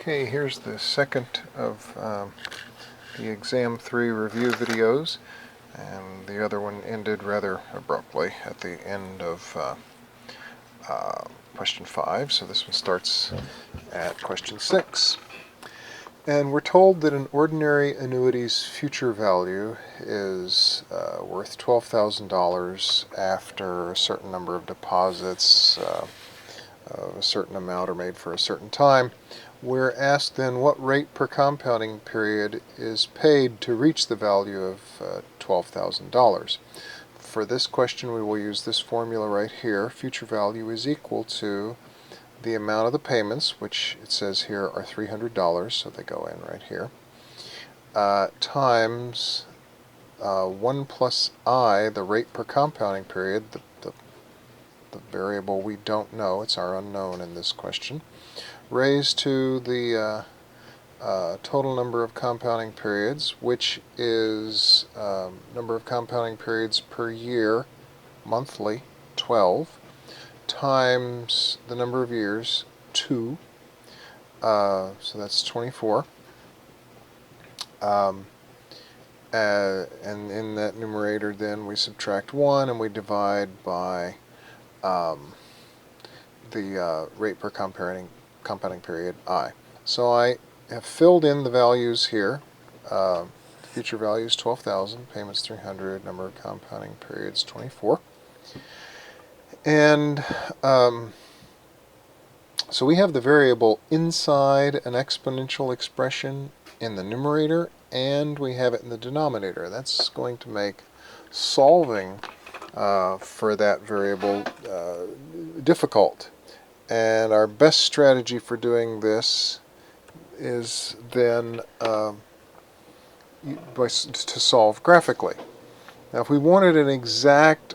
Okay, here's the second of the Exam 3 review videos, and the other one ended rather abruptly at the end of question 5, so this one starts at question 6. And we're told that an ordinary annuity's future value is worth $12,000 after a certain number of deposits of a certain amount are made for a certain time. We're asked then what rate per compounding period is paid to reach the value of $12,000. For this question we will use this formula right here. Future value is equal to the amount of the payments, which it says here are $300, so they go in right here, times 1 plus I, the rate per compounding period, the variable we don't know, it's our unknown in this question, raised to the total number of compounding periods, which is number of compounding periods per year, monthly, 12, times the number of years, 2, so that's 24. And in that numerator then we subtract 1 and we divide by the rate per compounding period, I. So I have filled in the values here. Future value is 12,000, payments 300, number of compounding periods 24. And so we have the variable inside an exponential expression in the numerator, and we have it in the denominator. That's going to make solving for that variable difficult. And our best strategy for doing this is then to solve graphically. Now if we wanted an exact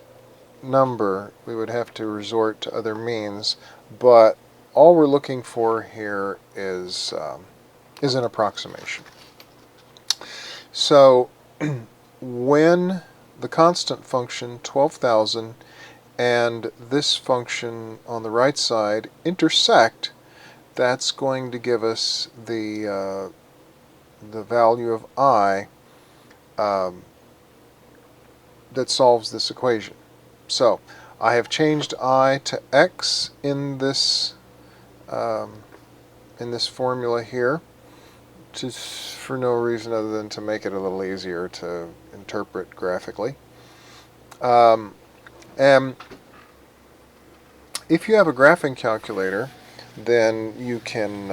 number, we would have to resort to other means, but all we're looking for here is an approximation. So when the constant function 12,000 and this function on the right side intersect, that's going to give us the value of I that solves this equation. So I have changed I to x in this formula here, just for no reason other than to make it a little easier to interpret graphically. And if you have a graphing calculator, then you can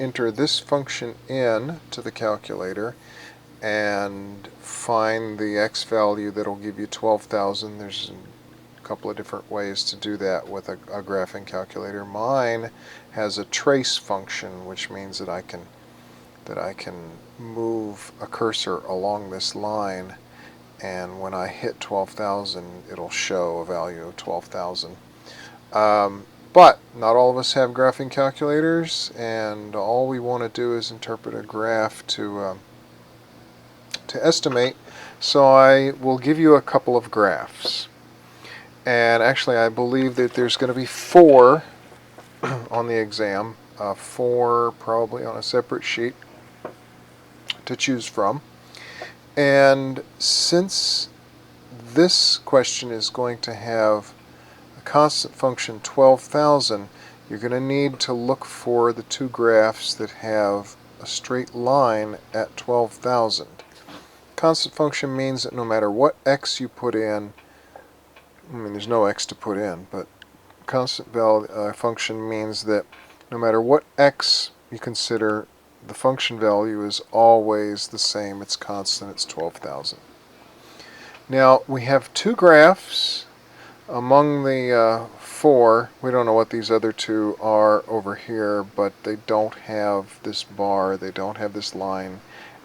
enter this function in to the calculator and find the x value that'll give you 12,000. There's a couple of different ways to do that with a graphing calculator. Mine has a trace function, which means that I can move a cursor along this line, and when I hit 12,000 it'll show a value of 12,000. But not all of us have graphing calculators, and all we want to do is interpret a graph to estimate. So I will give you a couple of graphs, and actually I believe that there's going to be 4 on the exam, 4 probably on a separate sheet to choose from. And since this question is going to have a constant function 12,000, you're going to need to look for the 2 graphs that have a straight line at 12,000. Constant function means that no matter what x you put in, I mean there's no x to put in, but constant function means that no matter what x you consider, the function value is always the same. It's constant. It's 12,000. Now we have 2 graphs among the 4. We don't know what these other 2 are over here, but they don't have this bar. They don't have this line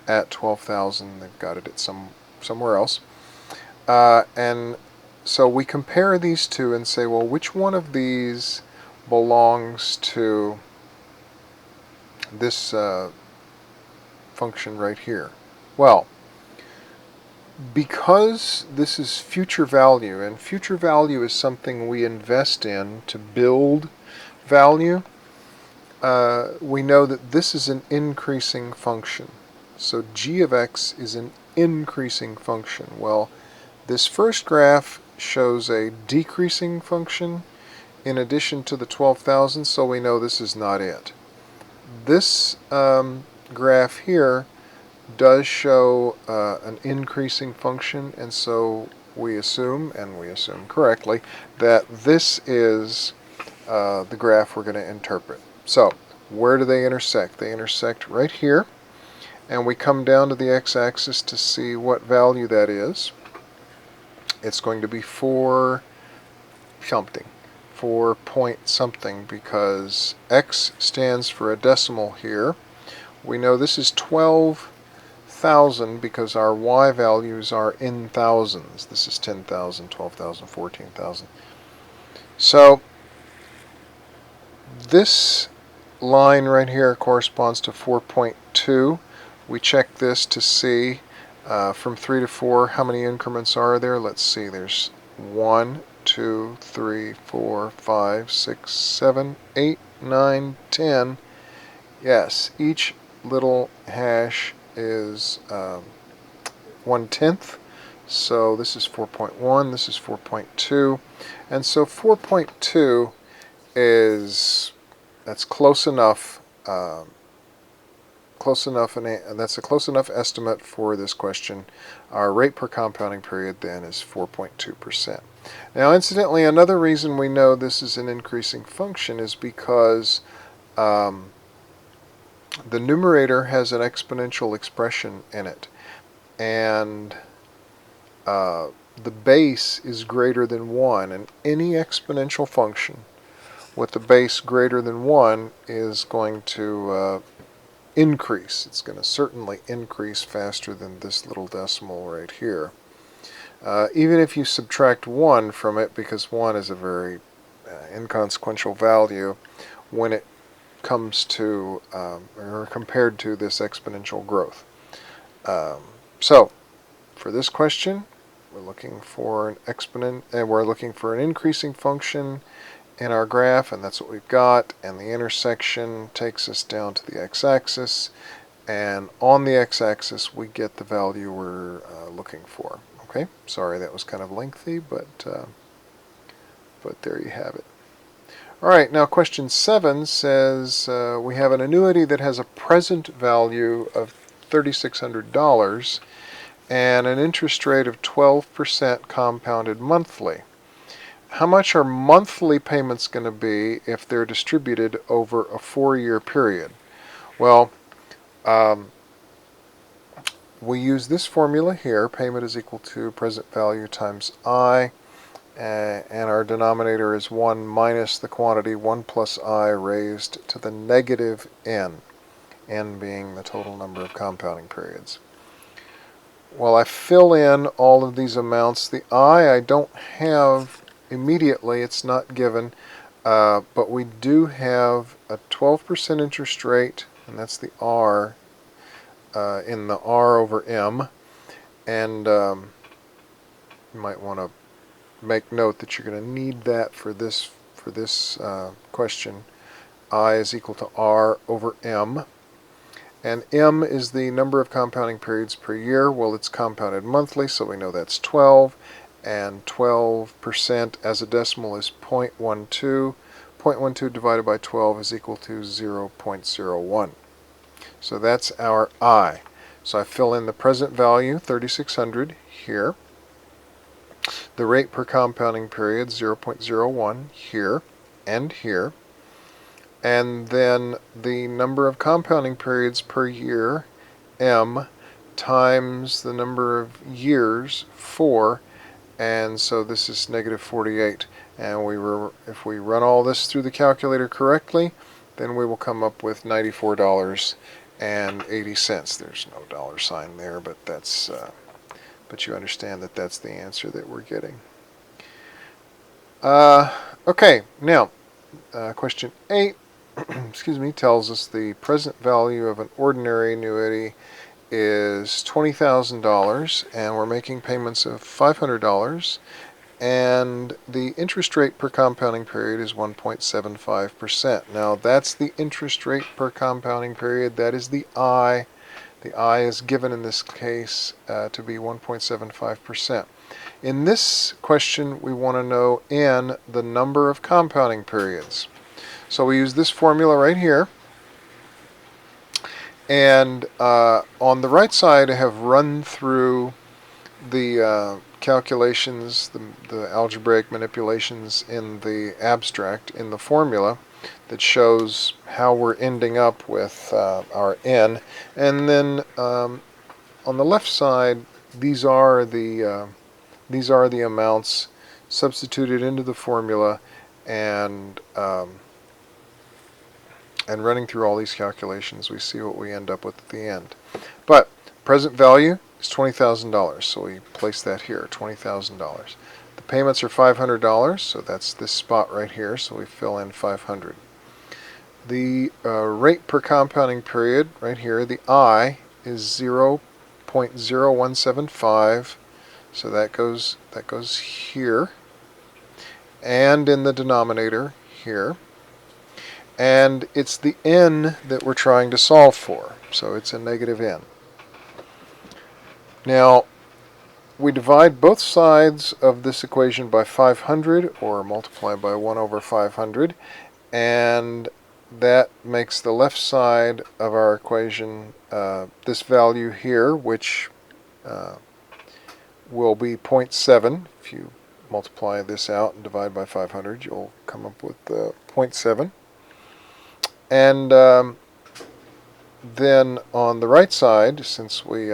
at 12,000. They've got it at somewhere else. And so we compare these 2 and say, well, which one of these belongs to this function right here? Well, because this is future value, and future value is something we invest in to build value, we know that this is an increasing function. So g of x is an increasing function. Well, this first graph shows a decreasing function in addition to the 12,000, so we know this is not it. This graph here does show an increasing function, and so we assume, and we assume correctly, that this is the graph we're going to interpret. So, where do they intersect? They intersect right here, and we come down to the x-axis to see what value that is. It's going to be 4 something, 4 point something, because x stands for a decimal here. We know this is 12,000 because our y values are in thousands. This is 10,000, 12,000, 14,000. So this line right here corresponds to 4.2. We check this to see from 3 to 4 how many increments are there. Let's see, there's 1, 2, 3, 4, 5, 6, 7, 8, 9, 10. Yes, each little hash is 1/10. So this is 4.1, this is 4.2, and so 4.2 that's close enough. And that's a close enough estimate for this question. Our rate per compounding period then is 4.2%. Now, incidentally, another reason we know this is an increasing function is because the numerator has an exponential expression in it, and the base is greater than 1, and any exponential function with the base greater than 1 is going to increase. It's going to certainly increase faster than this little decimal right here. Even if you subtract 1 from it, because 1 is a very inconsequential value when it comes to or compared to this exponential growth. So for this question, we're looking for an exponent, and we're looking for an increasing function in our graph, and that's what we've got, and the intersection takes us down to the x-axis, and on the x-axis we get the value we're looking for. Okay, sorry that was kind of lengthy, but there you have it. Alright, now question 7 says we have an annuity that has a present value of $3,600 and an interest rate of 12% compounded monthly. How much are monthly payments going to be if they're distributed over a 4-year period? Well, we use this formula here. Payment is equal to present value times I, and our denominator is 1 minus the quantity 1 plus I raised to the negative n, n being the total number of compounding periods. Well, I fill in all of these amounts. The I don't have immediately, it's not given, but we do have a 12% interest rate, and that's the R in the R over M, and you might want to make note that you're going to need that for this question. I is equal to R over M, and M is the number of compounding periods per year. Well, it's compounded monthly, so we know that's 12. And 12% as a decimal is 0.12. 0.12 divided by 12 is equal to 0.01. So that's our I. So I fill in the present value, 3,600, here. The rate per compounding period, 0.01, here and here. And then the number of compounding periods per year, M, times the number of years, 4. And so this is negative 48, and if we run all this through the calculator correctly, then we will come up with $94.80. There's no dollar sign there, but that's but you understand that that's the answer that we're getting. Okay, now question 8 excuse me, tells us the present value of an ordinary annuity is $20,000, and we're making payments of $500, and the interest rate per compounding period is 1.75%. Now that's the interest rate per compounding period. That is the I. The I is given in this case to be 1.75%. In this question, we want to know N, the number of compounding periods. So we use this formula right here. And on the right side, I have run through the calculations, the algebraic manipulations in the abstract, in the formula, that shows how we're ending up with our N. And then on the left side, these are the amounts substituted into the formula, and running through all these calculations, we see what we end up with at the end. But present value is $20,000, so we place that here, $20,000. The payments are $500, so that's this spot right here, so we fill in 500. The rate per compounding period right here, the I, is 0.0175, so that goes here, and in the denominator here. And it's the N that we're trying to solve for, so it's a negative N. Now, we divide both sides of this equation by 500, or multiply by 1 over 500, and that makes the left side of our equation this value here, which will be 0.7. If you multiply this out and divide by 500, you'll come up with 0.7. And then on the right side, since we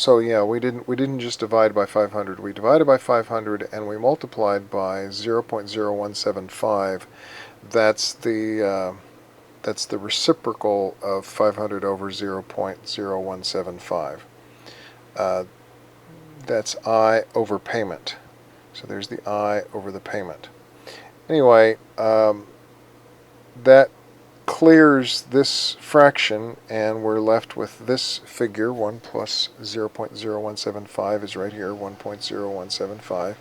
we didn't just divide by 500. We divided by 500 and we multiplied by 0.0175. That's the reciprocal of 500 over 0.0175. That's I over payment. So there's the I over the payment. Anyway, that clears this fraction, and we're left with this figure. 1 plus 0.0175 is right here, 1.0175.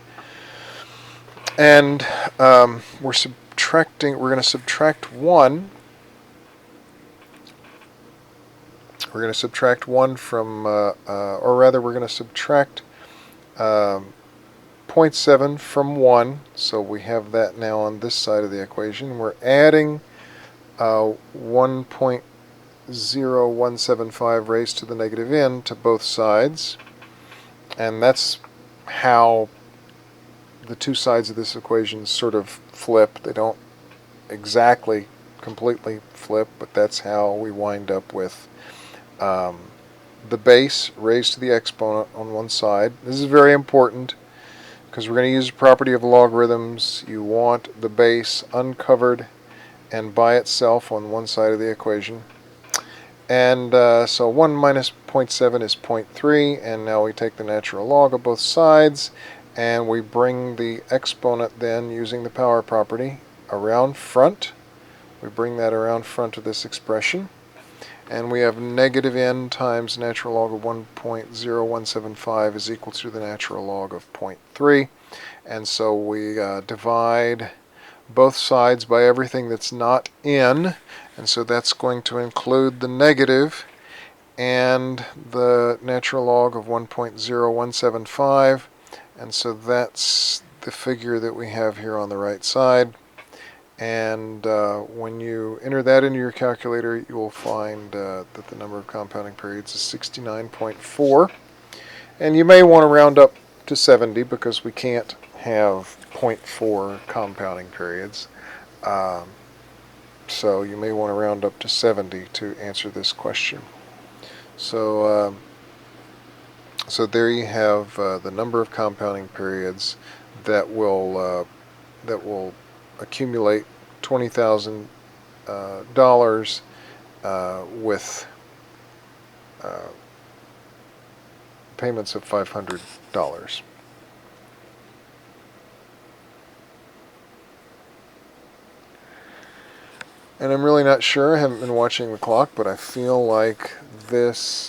And we're going to subtract 1. We're going to subtract 1 from, or rather we're going to subtract 0.7 from 1, so we have that now on this side of the equation. We're adding 1.0175 raised to the negative n to both sides, and that's how the two sides of this equation sort of flip. They don't exactly completely flip, but that's how we wind up with the base raised to the exponent on one side. This is very important because we're going to use the property of logarithms. You want the base uncovered and by itself on one side of the equation. And so 1 minus 0.7 is 0.3, and now we take the natural log of both sides, and we bring the exponent then, using the power property, around front. We bring that around front of this expression, and we have negative n times natural log of 1.0175 is equal to the natural log of 0.3. And so we divide both sides by everything that's not n, and so that's going to include the negative and the natural log of 1.0175, and so that's the figure that we have here on the right side. And when you enter that into your calculator, you will find that the number of compounding periods is 69.4. And you may want to round up to 70 because we can't have 0.4 compounding periods. So you may want to round up to 70 to answer this question. So so there you have the number of compounding periods that will accumulate $20,000 with payments of $500. And I'm really not sure. I haven't been watching the clock, but I feel like this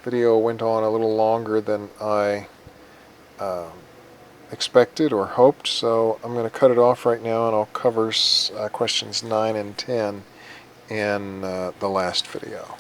video went on a little longer than I expected or hoped, so I'm going to cut it off right now, and I'll cover questions 9 and 10 in the last video.